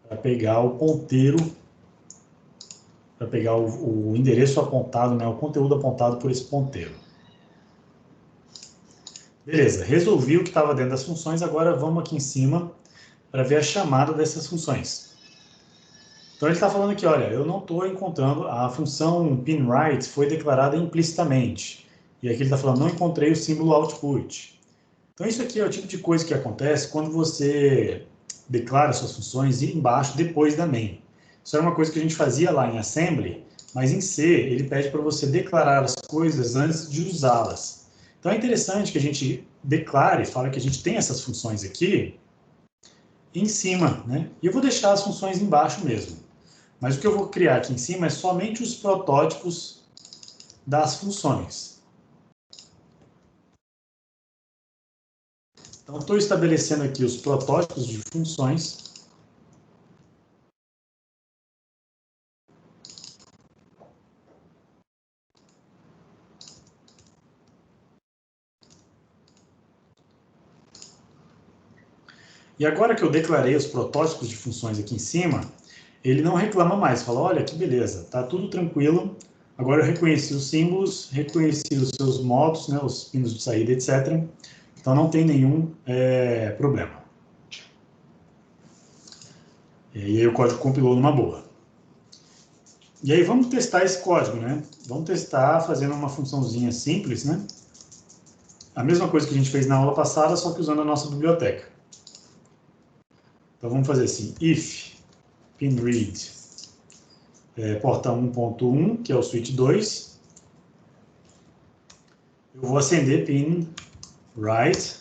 para pegar o ponteiro, para pegar o endereço apontado, né? O conteúdo apontado por esse ponteiro. Beleza, resolvi o que estava dentro das funções, agora vamos aqui em cima para ver a chamada dessas funções. Então ele está falando aqui, olha, eu não estou encontrando, a função pinWrite foi declarada implicitamente. E aqui ele está falando, não encontrei o símbolo output. Então isso aqui é o tipo de coisa que acontece quando você declara suas funções e embaixo, depois da main. Isso era uma coisa que a gente fazia lá em assembly, mas em C ele pede para você declarar as coisas antes de usá-las. Então é interessante que a gente declare, fala que a gente tem essas funções aqui em cima, né? E eu vou deixar as funções embaixo mesmo. Mas o que eu vou criar aqui em cima é somente os protótipos das funções. Então, estou estabelecendo aqui os protótipos de funções. E agora que eu declarei os protótipos de funções aqui em cima, ele não reclama mais, fala, olha, que beleza, tá tudo tranquilo, agora eu reconheci os símbolos, reconheci os seus modos, né, os pinos de saída, etc. Então não tem nenhum problema. E aí o código compilou numa boa. E aí vamos testar esse código, né? Vamos testar fazendo uma funçãozinha simples, né? A mesma coisa que a gente fez na aula passada, só que usando a nossa biblioteca. Então vamos fazer assim, if pinRead porta 1.1, que é o switch 2. Eu vou acender pin write,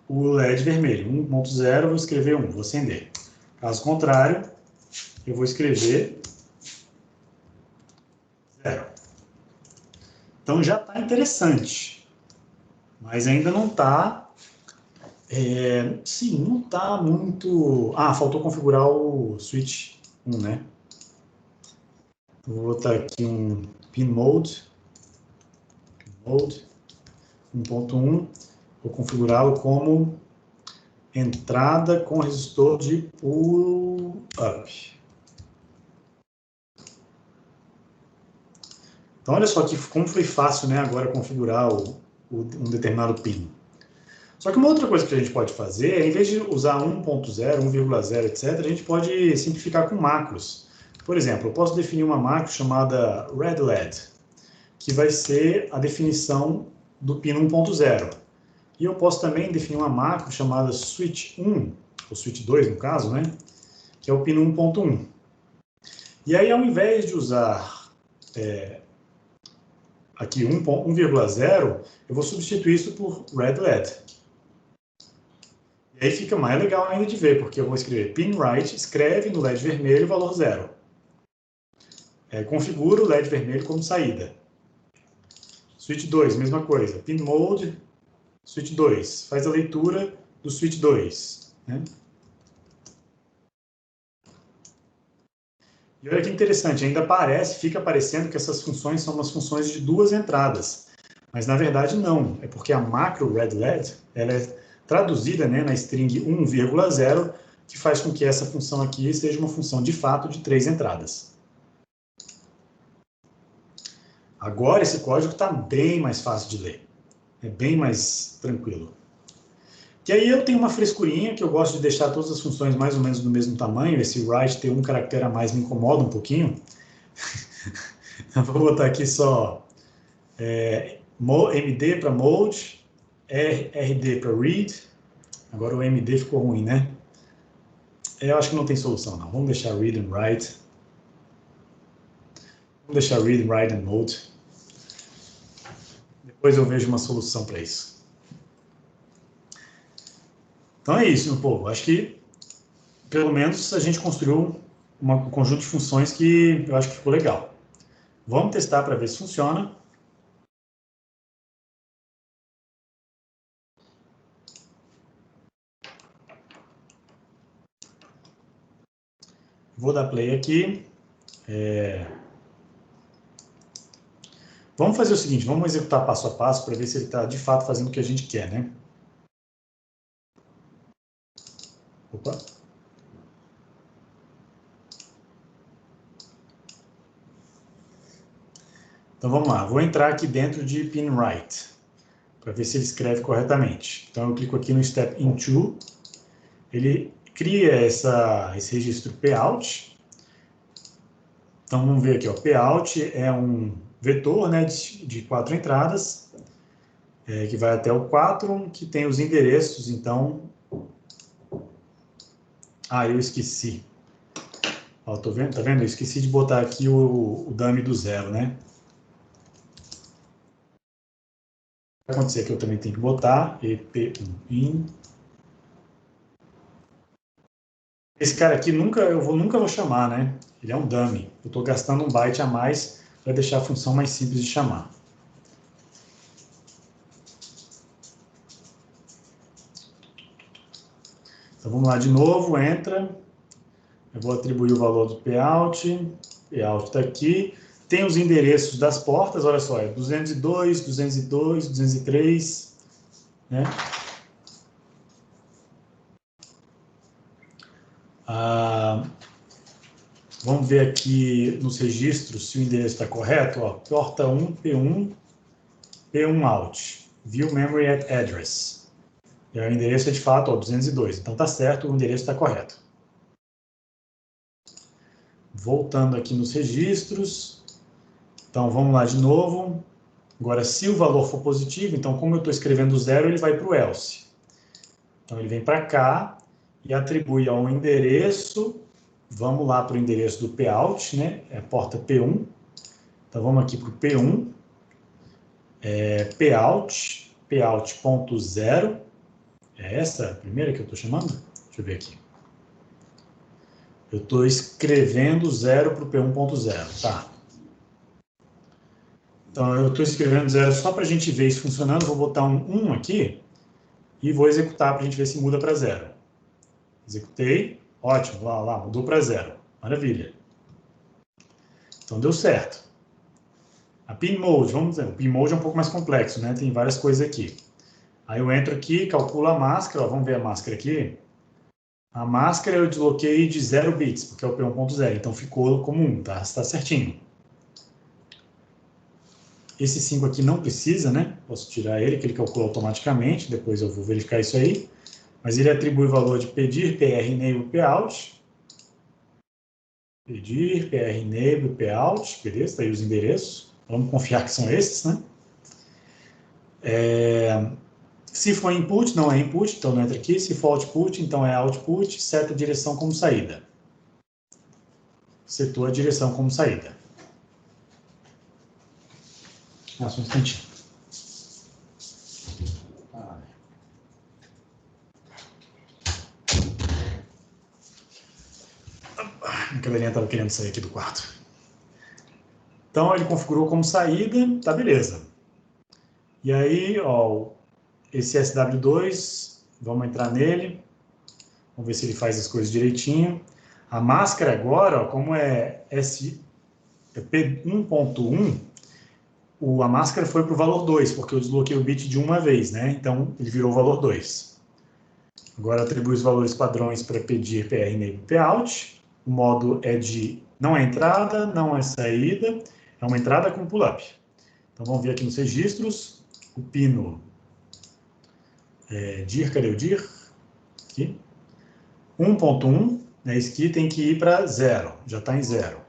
o LED vermelho, 1.0, eu vou escrever 1, vou acender. Caso contrário, eu vou escrever 0. Então já está interessante, mas ainda não está... sim, não está muito... faltou configurar o switch 1, né? Vou botar aqui um pin mode 1.1, vou configurá-lo como entrada com resistor de pull up. Então olha só como foi fácil, né, agora configurar um determinado pin. Só que uma outra coisa que a gente pode fazer é, em vez de usar 1.0, 1,0, etc., a gente pode simplificar com macros. Por exemplo, eu posso definir uma macro chamada redLED, que vai ser a definição do pino 1.0. E eu posso também definir uma macro chamada switch 1, ou switch 2 no caso, né? Que é o pino 1.1. E aí, ao invés de usar aqui 1,0, eu vou substituir isso por redLED. E aí fica mais legal ainda de ver, porque eu vou escrever pin right, escreve no LED vermelho o valor 0. Configura o LED vermelho como saída. Switch 2, mesma coisa. Pin mode, switch 2. Faz a leitura do switch 2. Né? E olha que interessante, ainda fica parecendo que essas funções são umas funções de 2 entradas. Mas na verdade não, é porque a macro redLED, ela é traduzida, né, na string 1,0, que faz com que essa função aqui seja uma função de fato de 3 entradas. Agora esse código está bem mais fácil de ler, é bem mais tranquilo. E aí eu tenho uma frescurinha que eu gosto de deixar todas as funções mais ou menos do mesmo tamanho. Esse write ter um caractere a mais me incomoda um pouquinho. Eu vou botar aqui só MD para mode, RD para read. Agora o MD ficou ruim, né? Eu acho que não tem solução, não. Vamos deixar read and write. Vamos deixar read, write and mode. Depois eu vejo uma solução para isso. Então é isso, meu povo. Acho que, pelo menos, a gente construiu um conjunto de funções que eu acho que ficou legal. Vamos testar para ver se funciona. Vou dar play aqui. Vamos fazer o seguinte, vamos executar passo a passo para ver se ele está, de fato, fazendo o que a gente quer, né? Opa. Então, vamos lá. Vou entrar aqui dentro de pinWrite, para ver se ele escreve corretamente. Então, eu clico aqui no Step Into. Ele cria esse registro Pout. Então, vamos ver aqui, ó. Pout é um vetor, né, de 4 entradas, que vai até o 4, que tem os endereços, então... Ah, eu esqueci. Ó, tá vendo? Eu esqueci de botar aqui o dummy do 0, né? Vai acontecer que eu também tenho que botar ep1in. Esse cara aqui eu nunca vou chamar, né? Ele é um dummy. Eu estou gastando um byte a mais para deixar a função mais simples de chamar. Então vamos lá de novo, entra. Eu vou atribuir o valor do Pout. Pout está aqui. Tem os endereços das portas, olha só, é 202, 202, 203, né? Vamos ver aqui nos registros se o endereço está correto. Ó, porta 1, P1, P1 out, view memory at address. E aí o endereço é de fato, ó, 202. Então está certo, o endereço está correto. Voltando aqui nos registros. Então vamos lá de novo. Agora, se o valor for positivo, então como eu estou escrevendo 0, ele vai para o else. Então ele vem para cá e atribui ao endereço. Vamos lá para o endereço do Pout, né? É a porta P1. Então vamos aqui para o P1. Pout.0. É essa a primeira que eu estou chamando? Deixa eu ver aqui. Eu estou escrevendo 0 para o P1.0, tá? Então eu estou escrevendo 0 só para a gente ver isso funcionando. Vou botar um 1 aqui e vou executar para a gente ver se muda para 0. Executei. Ótimo, lá, mudou para 0. Maravilha. Então deu certo. A pin mode, vamos dizer, o pin mode é um pouco mais complexo, né? Tem várias coisas aqui. Aí eu entro aqui, calculo a máscara, ó, vamos ver a máscara aqui. A máscara eu desloquei de 0 bits, porque é o P1.0, então ficou como 1, tá? Está certinho. Esse 5 aqui não precisa, né? Posso tirar ele, que ele calcula automaticamente, depois eu vou verificar isso aí. Mas ele atribui o valor de pedir, PR enable, Pout. Pedir, PR enable, Pout, beleza? Está aí os endereços. Vamos confiar que são esses, né? Se for input, não é input, então não entra aqui. Se for output, então é output, seta a direção como saída. Setou a direção como saída. Só um instantinho. A cadeirinha estava querendo sair aqui do quarto. Então, ele configurou como saída, tá beleza. E aí, ó, esse SW2, vamos entrar nele. Vamos ver se ele faz as coisas direitinho. A máscara agora, ó, como é P1.1, a máscara foi para o valor 2, porque eu desbloqueei o bit de uma vez, né? Então, ele virou o valor 2. Agora, atribui os valores padrões para pedir, PR, enable, Pout. O modo é de não é entrada, não é saída, é uma entrada com pull-up. Então, vamos ver aqui nos registros, o pino dir, cadê o dir? Aqui. 1.1, né, esse aqui tem que ir para 0, já está em 0.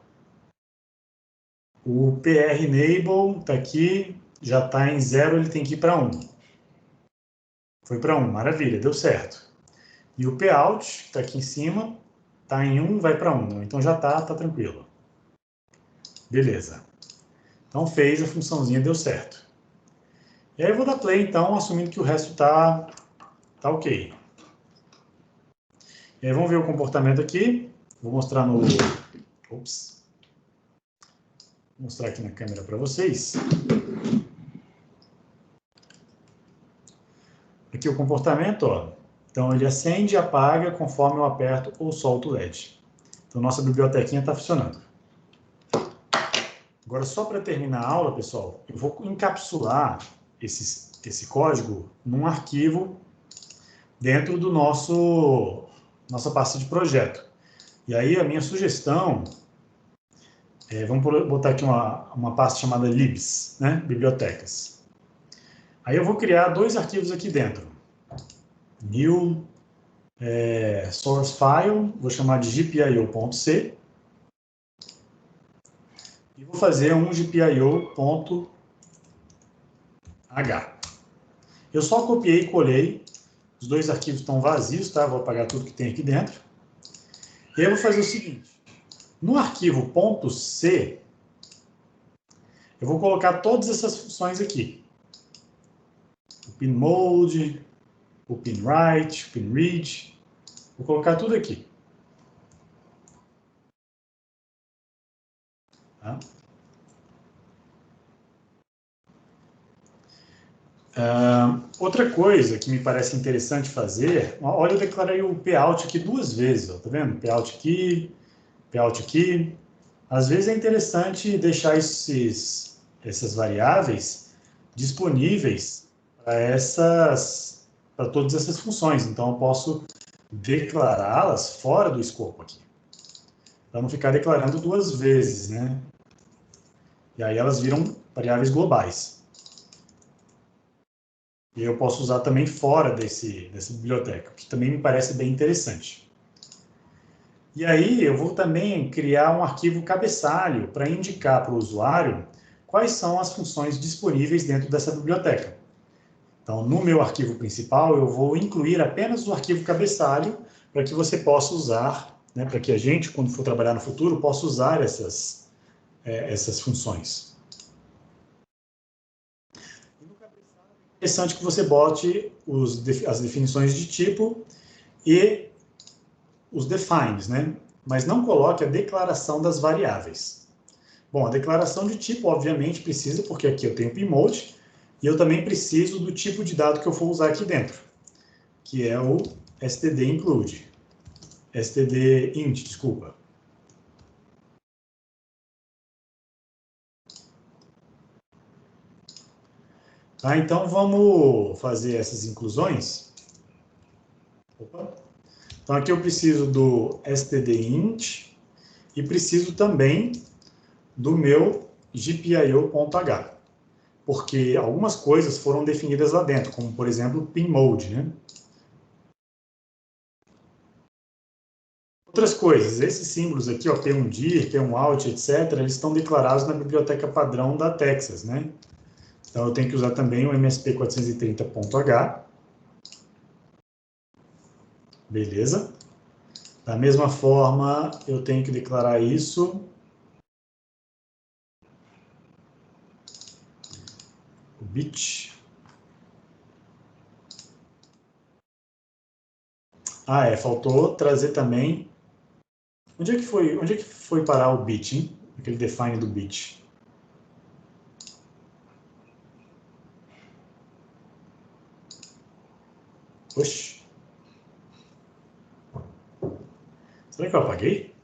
O PR enable está aqui, já está em 0, ele tem que ir para 1. Foi para 1, maravilha, deu certo. E o Pout, que está aqui em cima, está em 1, vai para 1. Então já está tranquilo. Beleza. Então fez a funçãozinha, deu certo. E aí eu vou dar play, então, assumindo que o resto tá ok. E aí vamos ver o comportamento aqui. Vou mostrar no... Ops. Vou mostrar aqui na câmera para vocês. Aqui o comportamento, ó. Então ele acende e apaga conforme eu aperto ou solto o LED. Então nossa bibliotequinha está funcionando. Agora, só para terminar a aula, pessoal, eu vou encapsular esse código num arquivo dentro do nossa pasta de projeto. E aí a minha sugestão vamos botar aqui uma pasta chamada libs, né? Bibliotecas. Aí eu vou criar 2 arquivos aqui dentro. New source file, vou chamar de gpio.c e vou fazer um gpio.h. Eu só copiei e colei, os 2 arquivos estão vazios, tá? Vou apagar tudo que tem aqui dentro. E aí eu vou fazer o seguinte, no arquivo .c, eu vou colocar todas essas funções aqui. O pinMode, o pinWrite, o pinRead, vou colocar tudo aqui. Tá? Outra coisa que me parece interessante fazer, olha, eu declarei o Pout aqui 2 vezes, ó, tá vendo? Pout aqui, Pout aqui. Às vezes é interessante deixar essas variáveis disponíveis para todas essas funções. Então, eu posso declará-las fora do escopo aqui, para não ficar declarando 2 vezes, né? E aí elas viram variáveis globais. E eu posso usar também fora dessa biblioteca, que também me parece bem interessante. E aí eu vou também criar um arquivo cabeçalho para indicar para o usuário quais são as funções disponíveis dentro dessa biblioteca. Então, no meu arquivo principal, eu vou incluir apenas o arquivo cabeçalho para que você possa usar, né, para que a gente, quando for trabalhar no futuro, possa usar essas funções. É interessante que você bote as definições de tipo e os defines, né? Mas não coloque a declaração das variáveis. Bom, a declaração de tipo, obviamente, precisa, porque aqui eu tenho pinMode, e eu também preciso do tipo de dado que eu for usar aqui dentro, que é o std_include. std_int, desculpa. Tá, então, vamos fazer essas inclusões. Opa. Então, aqui eu preciso do std_int e preciso também do meu gpio.h. porque algumas coisas foram definidas lá dentro, como, por exemplo, o pin mode, né? Outras coisas, esses símbolos aqui, ó, P1dir, P1out, etc., eles estão declarados na biblioteca padrão da Texas, né? Então, eu tenho que usar também o MSP430.h. Beleza? Da mesma forma, eu tenho que declarar isso. O bit. Faltou trazer também. Onde é que foi parar o bit, hein? Aquele define do bit. Oxi. Será que eu apaguei?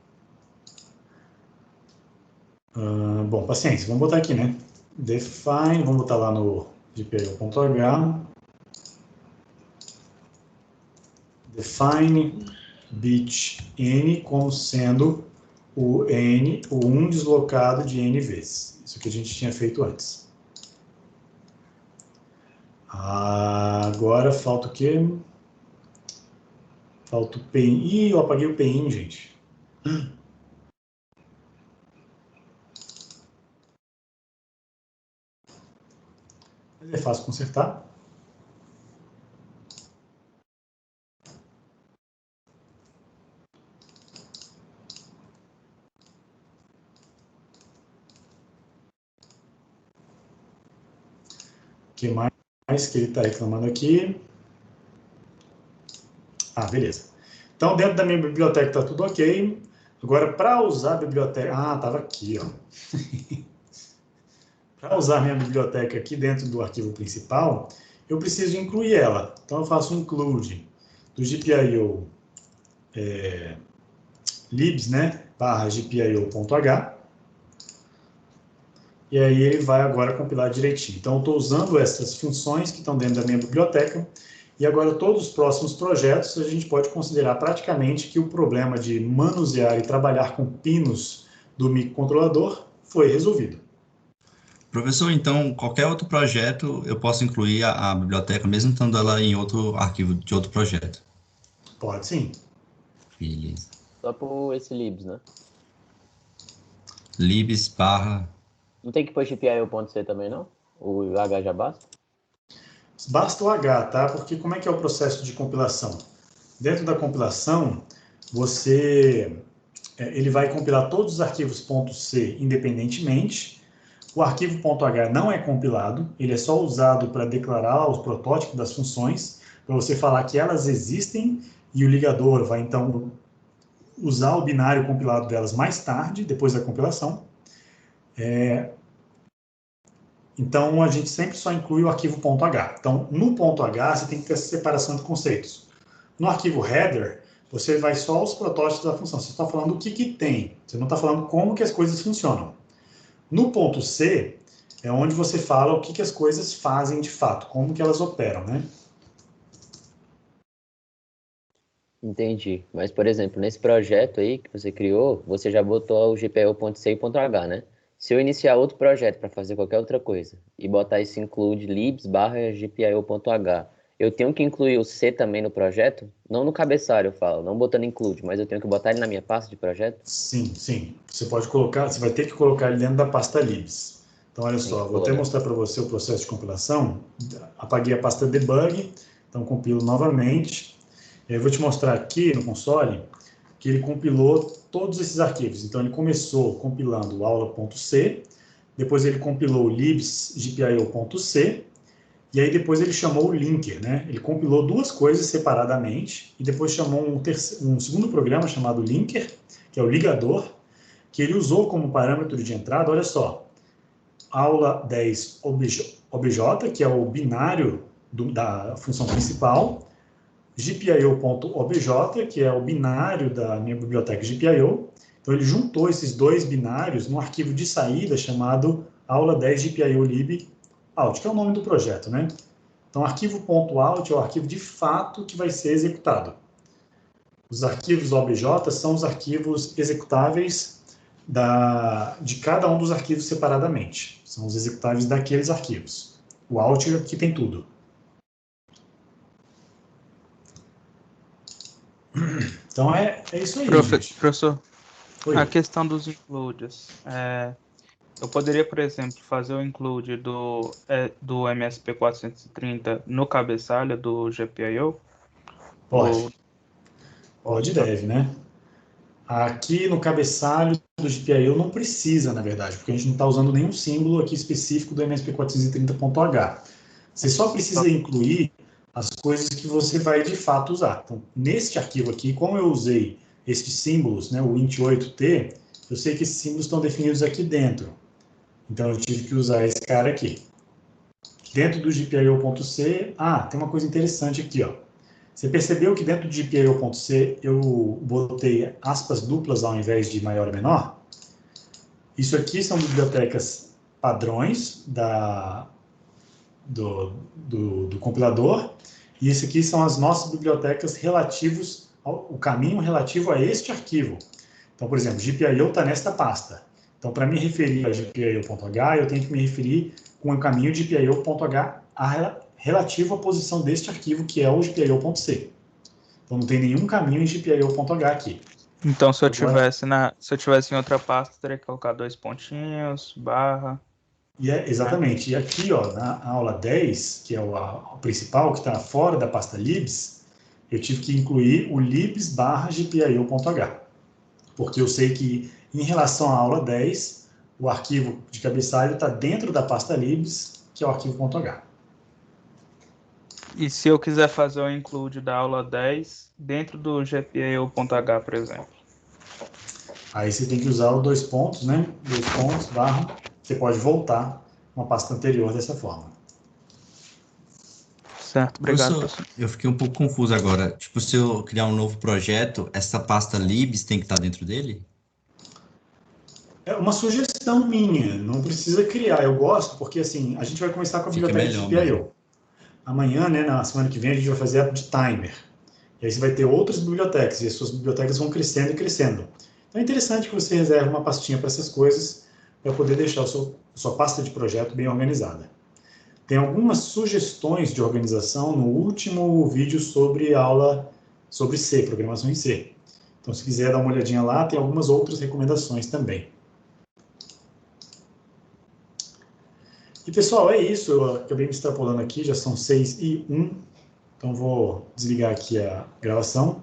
Bom, paciência. Vamos botar aqui, né? Define, vamos botar lá no gpio.h. Define bit n como sendo o n, o 1 deslocado de n vezes. Isso que a gente tinha feito antes. Agora falta o quê? Falta o PIN. Ih, eu apaguei o PIN, gente. Mas é fácil consertar. O que mais que ele está reclamando aqui? Beleza. Então, dentro da minha biblioteca está tudo ok. Agora, para usar a biblioteca... estava aqui, ó. Para usar a minha biblioteca aqui dentro do arquivo principal, eu preciso incluir ela. Então, eu faço um include do GPIO libs, né, barra gpio.h. E aí ele vai agora compilar direitinho. Então, eu estou usando essas funções que estão dentro da minha biblioteca. E agora, todos os próximos projetos, a gente pode considerar praticamente que o problema de manusear e trabalhar com pinos do microcontrolador foi resolvido. Professor, então, qualquer outro projeto, eu posso incluir a biblioteca, mesmo estando ela em outro arquivo de outro projeto? Pode sim. Beleza. Só por esse libs, né? Libs barra... Não tem que pôr gpio.c também, não? O H já basta? Basta o H, tá? Porque como é que é o processo de compilação? Dentro da compilação, ele vai compilar todos os arquivos .c independentemente. O arquivo .h não é compilado, ele é só usado para declarar os protótipos das funções, para você falar que elas existem, e o ligador vai, então, usar o binário compilado delas mais tarde, depois da compilação. Então, a gente sempre só inclui o arquivo .h. Então, no .h, você tem que ter essa separação de conceitos. No arquivo header, você vai só aos protótipos da função. Você está falando o que tem, você não está falando como que as coisas funcionam. No ponto C, é onde você fala o que as coisas fazem de fato, como que elas operam, né? Entendi. Mas, por exemplo, nesse projeto aí que você criou, você já botou o gpio.c e .h, né? Se eu iniciar outro projeto para fazer qualquer outra coisa e botar esse include libs barra gpio.h, eu tenho que incluir o C também no projeto? Não no cabeçalho, eu falo, não botando include, mas eu tenho que botar ele na minha pasta de projeto? Sim, sim. Você pode colocar, você vai ter que colocar ele dentro da pasta libs. Então, olha só, vou até mostrar para você o processo de compilação. Apaguei a pasta debug, então compilo novamente. E aí eu vou te mostrar aqui no console que ele compilou todos esses arquivos. Então, ele começou compilando aula.c, depois ele compilou libs gpio.c, e aí depois ele chamou o linker, né? Ele compilou duas coisas separadamente, e depois chamou um segundo programa chamado linker, que é o ligador, que ele usou como parâmetro de entrada, olha só, aula 10 obj, que é o binário da função principal, gpio.obj, que é o binário da minha biblioteca GPIO. Então, ele juntou esses dois binários num arquivo de saída chamado aula 10 GPIO lib out, que é o nome do projeto, né? Então, arquivo.out é o arquivo de fato que vai ser executado. Os arquivos OBJ são os arquivos executáveis de cada um dos arquivos separadamente. São os executáveis daqueles arquivos. O Alt aqui tem tudo. Então é isso aí, gente. Professor, Oi. a questão dos includes. Eu poderia, por exemplo, fazer o include do MSP 430 no cabeçalho do GPIO? Pode. Pode e deve, né? Aqui no cabeçalho do GPIO não precisa, na verdade, porque a gente não está usando nenhum símbolo aqui específico do MSP 430.h. Você só precisa incluir as coisas que você vai de fato usar. Então, neste arquivo aqui, como eu usei estes símbolos, né, o int8t, eu sei que esses símbolos estão definidos aqui dentro. Então, eu tive que usar esse cara aqui. Dentro do GPIO.c, tem uma coisa interessante aqui, ó. Você percebeu que dentro do GPIO.c eu botei aspas duplas ao invés de maior e menor? Isso aqui são bibliotecas padrões do compilador, e isso aqui são as nossas bibliotecas relativos o caminho relativo a este arquivo. Então, por exemplo, GPIO está nesta pasta. Então, para me referir a GPIO.h, eu tenho que me referir com o caminho GPIO.h relativo à posição deste arquivo, que é o GPIO.c. Então, não tem nenhum caminho em GPIO.h aqui. Então, se eu tivesse em outra pasta, teria que colocar 2 pontinhos, barra... Exatamente. E aqui, ó, na aula 10, que é o principal, que está fora da pasta libs, eu tive que incluir o libs barra GPIO.h. Porque eu sei que, em relação à aula 10, o arquivo de cabeçalho está dentro da pasta libs, que é o arquivo.h. E se eu quiser fazer o include da aula 10 dentro do GPIO.h, por exemplo? Aí você tem que usar o 2 pontos, né? 2 pontos, barra. Você pode voltar uma pasta anterior dessa forma. Certo, obrigado, professor. Eu fiquei um pouco confuso agora. Tipo, se eu criar um novo projeto, essa pasta libs tem que estar dentro dele? É uma sugestão minha, não precisa criar. Eu gosto porque, assim, a gente vai começar com a biblioteca de GPIO. Amanhã, né, na semana que vem, a gente vai fazer a de timer. E aí você vai ter outras bibliotecas, e as suas bibliotecas vão crescendo e crescendo. Então é interessante que você reserve uma pastinha para essas coisas, para poder deixar a sua pasta de projeto bem organizada. Tem algumas sugestões de organização no último vídeo sobre sobre C, programação em C. Então, se quiser dar uma olhadinha lá, tem algumas outras recomendações também. E, pessoal, é isso. Eu acabei me extrapolando aqui, já são 6:01. Então, vou desligar aqui a gravação.